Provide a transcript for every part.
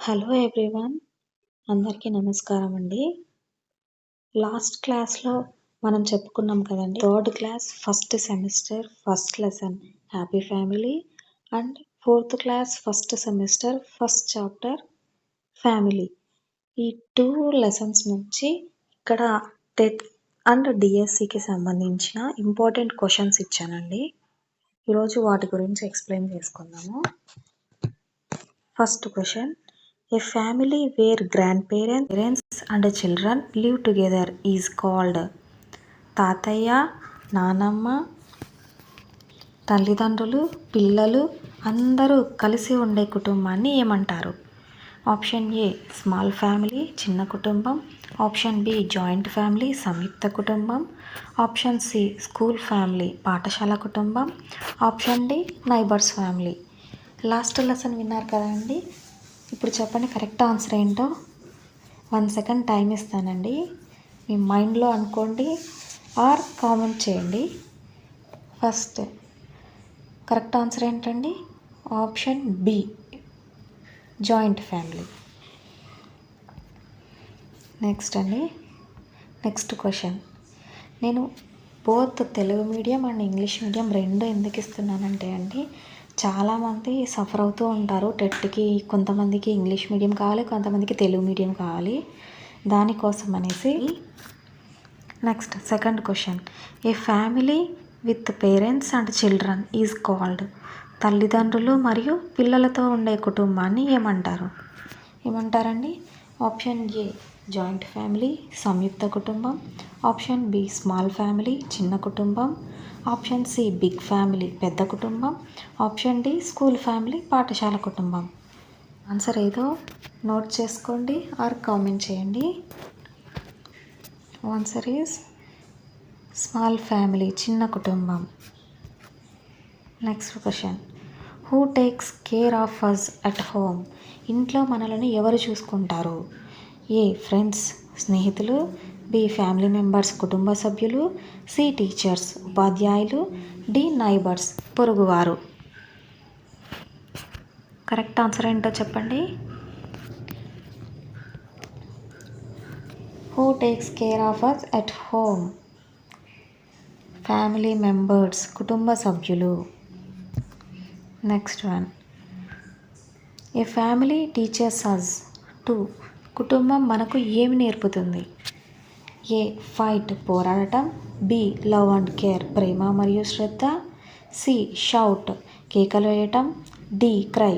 Hello everyone, అందరికీ నమస్కారం అండి. లాస్ట్ క్లాస్లో మనం చెప్పుకున్నాం కదండి, third class first semester first lesson happy family and fourth class first semester first chapter family. ఈ 2 లెసన్స్ నుంచి ఇక్కడ టెట్ అండ్ డిఎస్సికి సంబంధించిన ఇంపార్టెంట్ క్వశ్చన్స్ ఇచ్చానండి. ఈరోజు వాటి గురించి ఎక్స్ప్లెయిన్ చేసుకుందాము. First question, a family where grandparents and children live together is called తాతయ్య, నానమ్మ, తల్లిదండ్రులు, పిల్లలు అందరూ కలిసి ఉండే కుటుంబాన్ని ఏమంటారు? ఆప్షన్ ఏ స్మాల్ ఫ్యామిలీ చిన్న కుటుంబం, ఆప్షన్ బి జాయింట్ ఫ్యామిలీ సంయుక్త కుటుంబం, ఆప్షన్ సి స్కూల్ ఫ్యామిలీ పాఠశాల కుటుంబం, option D neighbours family. Last lesson విన్నారు కదండి, ఇప్పుడు చెప్పండి కరెక్ట్ ఆన్సర్ ఏంటో. 1 సెకండ్ టైం ఇస్తానండి, మీ మైండ్లో అనుకోండి ఆర్ కామెంట్ చేయండి. ఫస్ట్ కరెక్ట్ ఆన్సర్ ఏంటండి? Option B joint family. Next question, నేను both Telugu medium and English medium రెండు ఎందుకు ఇస్తున్నానంటే అండి, చాలామంది సఫర్ అవుతూ ఉంటారు టెట్కి. కొంతమందికి ఇంగ్లీష్ మీడియం కావాలి, కొంతమందికి తెలుగు మీడియం కావాలి, దానికోసం అనేసి. Next second question, A family with parents and children is called తల్లిదండ్రులు మరియు పిల్లలతో ఉండే కుటుంబాన్ని ఏమంటారండి? ఆప్షన్ ఏ జాయింట్ ఫ్యామిలీ సంయుక్త కుటుంబం, ఆప్షన్ బి స్మాల్ ఫ్యామిలీ చిన్న కుటుంబం, ఆప్షన్ సి బిగ్ ఫ్యామిలీ పెద్ద కుటుంబం, ఆప్షన్ డి స్కూల్ ఫ్యామిలీ పాఠశాల కుటుంబం. ఆన్సర్ ఏదో నోట్ చేసుకోండి ఆర్ కామెంట్ చేయండి. ఆన్సర్ ఈజ్ స్మాల్ ఫ్యామిలీ చిన్న కుటుంబం. Next question, who takes care of us at home ఇంట్లో మనలను ఎవరు చూసుకుంటారు? ఏ ఫ్రెండ్స్ స్నేహితులు, బి ఫ్యామిలీ మెంబర్స్ కుటుంబ సభ్యులు, సి టీచర్స్ ఉపాధ్యాయులు, డి నైబర్స్ పొరుగువారు. కరెక్ట్ ఆన్సర్ ఏంటో చెప్పండి. Who takes care of us at home? Family members కుటుంబ సభ్యులు. Next one, a family teachers us to కుటుంబం మనకు ఏమి నేర్పుతుంది? ఏ ఫైట్ పోరాడటం, బి లవ్ అండ్ కేర్ ప్రేమ మరియు శ్రద్ధ, సి షౌట్ కేకలు వేయటం, డి క్రై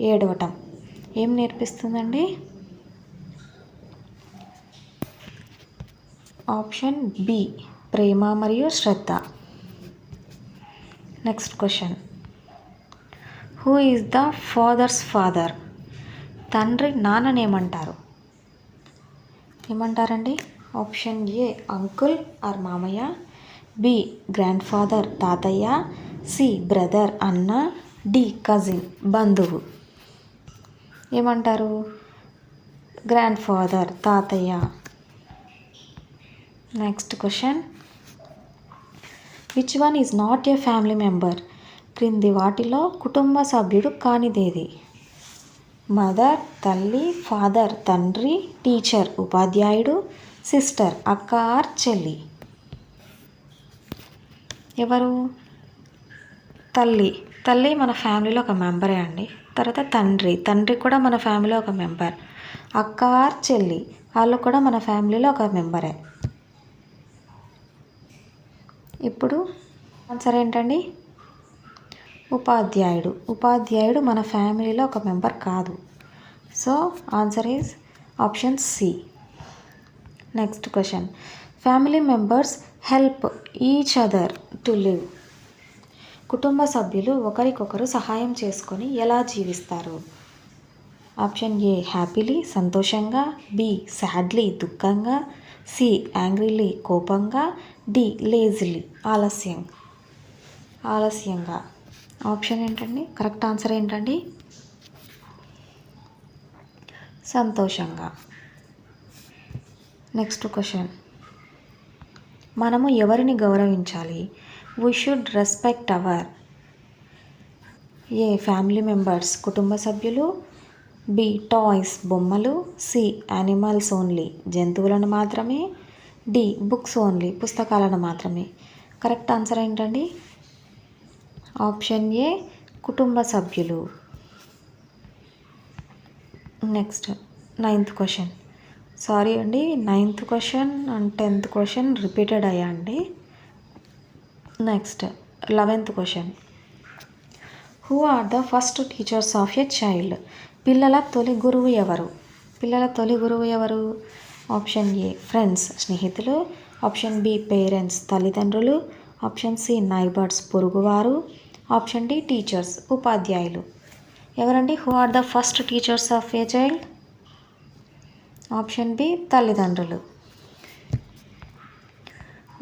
ఏడవటం. ఏం నేర్పిస్తుందండి? ఆప్షన్ బి ప్రేమ మరియు శ్రద్ధ. Next question, who is the father's father? తండ్రి ఏమంటారండి? ఆప్షన్ ఏ అంకుల్ ఆర్ మామయ్య, బి గ్రాండ్ ఫాదర్ తాతయ్య, సి బ్రదర్ అన్న, డి కజిన్ బంధువు. ఏమంటారు? గ్రాండ్ ఫాదర్ తాతయ్య. Next question, which one is not a family member? క్రింది వాటిలో కుటుంబ సభ్యుడు కానిదేది? మదర్ తల్లి, ఫాదర్ తండ్రి, టీచర్ ఉపాధ్యాయుడు, సిస్టర్ అక్క ఆర్ చెల్లి. ఎవరు? తల్లి మన ఫ్యామిలీలో ఒక మెంబరే అండి. తర్వాత తండ్రి కూడా మన ఫ్యామిలీలో ఒక మెంబర్. అక్క ఆర్ చెల్లి వాళ్ళు కూడా మన ఫ్యామిలీలో ఒక మెంబరే. ఇప్పుడు ఆన్సర్ ఏంటండి? ఉపాధ్యాయుడు మన ఫ్యామిలీలో ఒక మెంబర్ కాదు. So answer is option C. Next question, family members help each other to live. కుటుంబ సభ్యులు ఒకరికొకరు సహాయం చేసుకొని ఎలా జీవిస్తారు? ఆప్షన్ ఏ హ్యాపీలీ సంతోషంగా, బి సాడ్లీ దుఃఖంగా, సి యాంగ్రీలీ కోపంగా, డి లేజిలీ ఆలస్యంగా. ఆప్షన్ ఏంటండి? కరెక్ట్ ఆన్సర్ ఏంటండి? సంతోషంగా. నెక్స్ట్ క్వశ్చన్, మనము ఎవరిని గౌరవించాలి? We should respect hour A family members కుటుంబ సభ్యులు, బి టాయ్స్ బొమ్మలు, సి యానిమల్స్ ఓన్లీ జంతువులను మాత్రమే, డి బుక్స్ ఓన్లీ పుస్తకాలను మాత్రమే. కరెక్ట్ ఆన్సర్ ఏంటండి? ఆప్షన్ ఏ కుటుంబ సభ్యులు. Next 9th question. సారీ అండి, 9th question and 10th question repeated అయ్యా అండి. Next 11th question. Who are the first teachers of a child? పిల్లల తొలి గురువు ఎవరు? పిల్లల తొలి గురువు ఎవరు? ఆప్షన్ ఏ ఫ్రెండ్స్ స్నేహితులు, ఆప్షన్ బి పేరెంట్స్ తల్లిదండ్రులు, ఆప్షన్ సి నైబర్స్ పొరుగువారు, ఆప్షన్ డి టీచర్స్ ఉపాధ్యాయులు. ఎవరండి who are the first teachers of a child? Option B తల్లిదండ్రులు.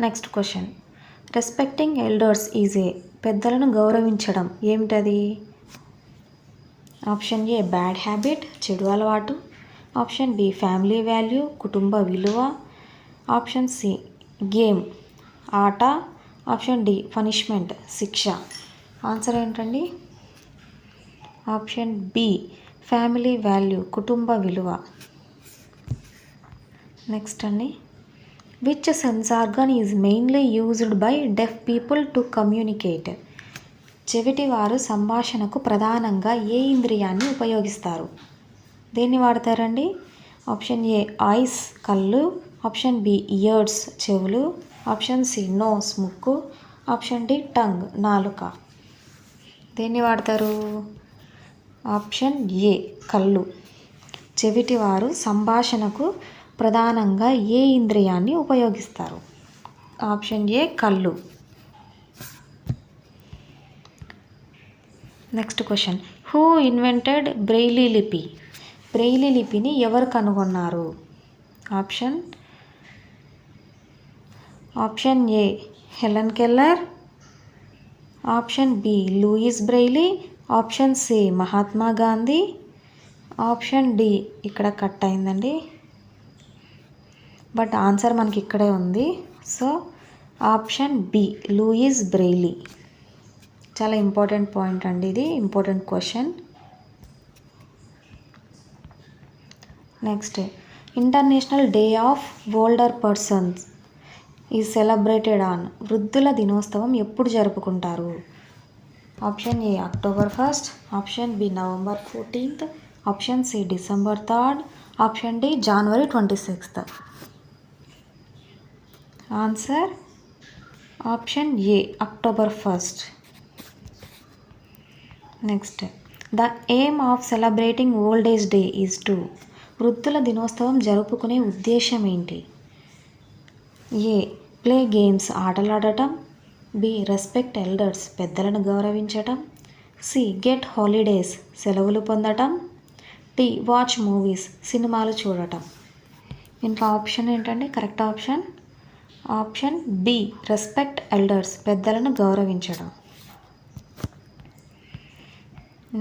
Next question. Respecting elders is a పెద్దలను గౌరవించడం ఏమిటది? ఆప్షన్ ఏ బ్యాడ్ హ్యాబిట్ చెడు అలవాటు, ఆప్షన్ బి ఫ్యామిలీ వాల్యూ కుటుంబ విలువ, ఆప్షన్ సి గేమ్ ఆట, ఆప్షన్ డి పనిష్మెంట్ శిక్ష. ఆన్సర్ ఏంటండి? ఆప్షన్ బి ఫ్యామిలీ వాల్యూ కుటుంబ విలువ. నెక్స్ట్ అండి. Which sense organ is mainly used by deaf people to communicate? చెవిటి వారు సంభాషణకు ప్రధానంగా ఏ ఇంద్రియాన్ని ఉపయోగిస్తారు? దేన్ని వాడతారండి? ఆప్షన్ ఏ ఐస్ కళ్ళు, ఆప్షన్ బి ఇయర్స్ చెవులు, ఆప్షన్ సి నోస్ ముక్కు, ఆప్షన్ డి టంగ్ నాలుక. దేన్ని వాడతారు? ఆప్షన్ ఏ కళ్ళు. చెవిటి వారు సంభాషణకు ప్రధానంగా ఏ ఇంద్రియాన్ని ఉపయోగిస్తారు? ఆప్షన్ ఏ కళ్ళు. Next question. Who invented Braille లిపి? బ్రెయిలీ లిపిని ఎవరు కనుగొన్నారు? Option A Helen Keller, option B Louis Braille, option C Mahatma Gandhi, option D ఇక్కడ కట్ అయిందండి, బట్ ఆన్సర్ మనకి ఇక్కడే ఉంది. So option B Louis Braille. చాలా ఇంపార్టెంట్ పాయింట్ అండి, ఇది important question. Next. International day of older persons is celebrated on. వృద్ధుల దినోత్సవం ఎప్పుడు జరుపుకుంటారు? Option A October 1st, option B November 14th, option C December 3rd, option D January 26th. Answer option A October 1st. Next. The aim of celebrating old age day is to. వృద్ధుల దినోత్సవం జరుపుకునే ఉద్దేశం ఏంటి? A play games ఆటలాడటం, B respect elders పెద్దలను గౌరవించటం, C get holidays సెలవులు పొందటం, డి వాచ్ మూవీస్ సినిమాలు చూడటం. ఇంట్లో ఆప్షన్ ఏంటండి? Correct option option B respect elders పెద్దలను గౌరవించడం.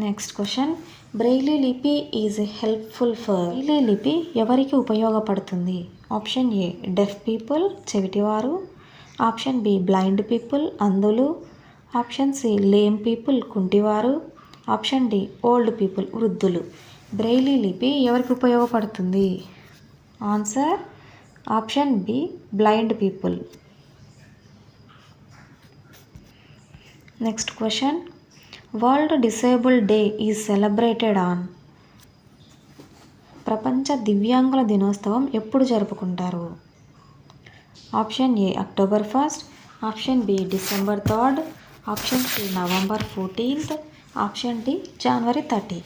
Next question. బ్రెయిలీ లిపి ఈజ్ హెల్ప్ఫుల్ ఫర్. బ్రెయిలీ లిపి ఎవరికి ఉపయోగపడుతుంది? ఆప్షన్ ఏ డెఫ్ పీపుల్ చెవిటివారు, ఆప్షన్ బి బ్లైండ్ పీపుల్ అంధులు, ఆప్షన్ సి లేమ్ పీపుల్ కుంటివారు, ఆప్షన్ డి ఓల్డ్ పీపుల్ వృద్ధులు. బ్రెయిలీ లిపి ఎవరికి ఉపయోగపడుతుంది? Answer option B blind people. Next question. World disabled day is celebrated on. ప్రపంచ దివ్యాంగుల దినోత్సవం ఎప్పుడు జరుపుకుంటారు? Option A October 1st, option B December 3rd, option C November 14th, option D January 30.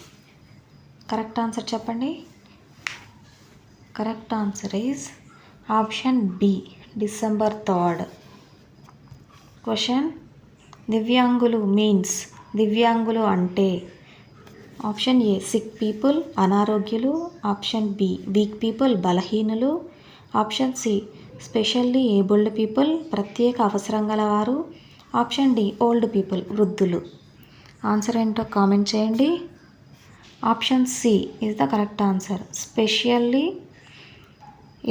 Correct answer చెప్పండి. Correct answer is option B December 3rd. Question. దివ్యాంగులు means. దివ్యాంగులు అంటే option A sick people అనారోగ్యులు, ఆప్షన్ బి వీక్ పీపుల్ బలహీనులు, option C specially abled people ప్రత్యేక అవసరం గలవారు, option D old people వృద్ధులు. ఆన్సర్ ఏంటో కామెంట్ చేయండి. Option C is the correct answer. Specially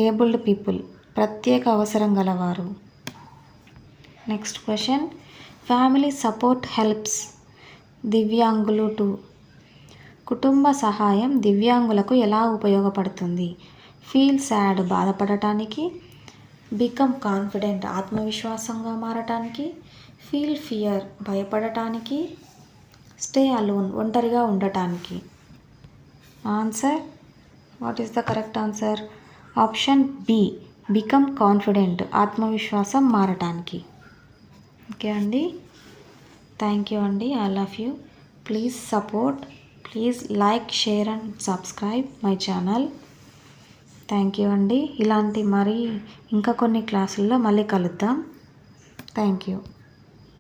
abled people ప్రత్యేక అవసరం గలవారు. Next question. Family support helps దివ్యాంగులు టు. కుటుంబ సహాయం దివ్యాంగులకు ఎలా ఉపయోగపడుతుంది? ఫీల్ సాడ్ బాధపడటానికి, బికమ్ కాన్ఫిడెంట్ ఆత్మవిశ్వాసంగా మారటానికి, ఫీల్ ఫియర్ భయపడటానికి, స్టే అలోన్ ఒంటరిగా ఉండటానికి. Answer, what is the correct answer? Option B, become confident ఆత్మవిశ్వాసం మారటానికి. ఓకే అండి, థ్యాంక్ యూ అండి. I love you. Please support, please like, share and subscribe my channel. Thank you అండి. ఇలాంటి ఇంకా కొన్ని క్లాసుల్లో మళ్ళీ కలుద్దాం. Thank you.